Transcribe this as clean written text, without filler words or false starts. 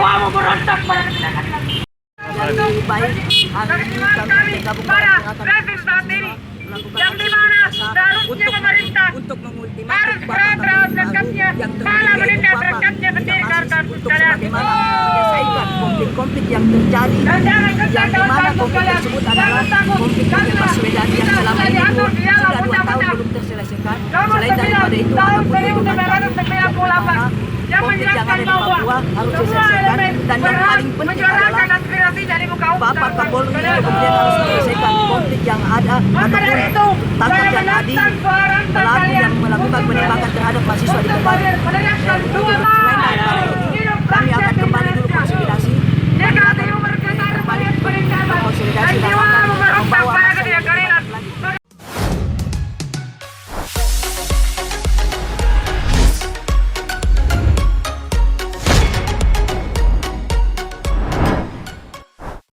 jiwamu berontak pada ketidakadilan. Jadi baik hari ini kami pada rezim saat ini yang dimana seharusnya pemerintah untuk harus berat dekatnya malah menindak dekatnya mendirikan sekalian. menyelesaikan konflik-konflik yang terjadi, yang dimana konflik tersebut adalah konflik Baswedan yang selama ini sudah 2 tahun belum terselesaikan. Selain daripada itu, apapun itu konflik yang ada di Papua harus diselesaikan, dan yang paling penting adalah Bapak Kapolri kemudian harus menyelesaikan konflik yang ada ataupun tangkap dan adil pelaku yang melakukan penembakan terhadap mahasiswa di Kepari.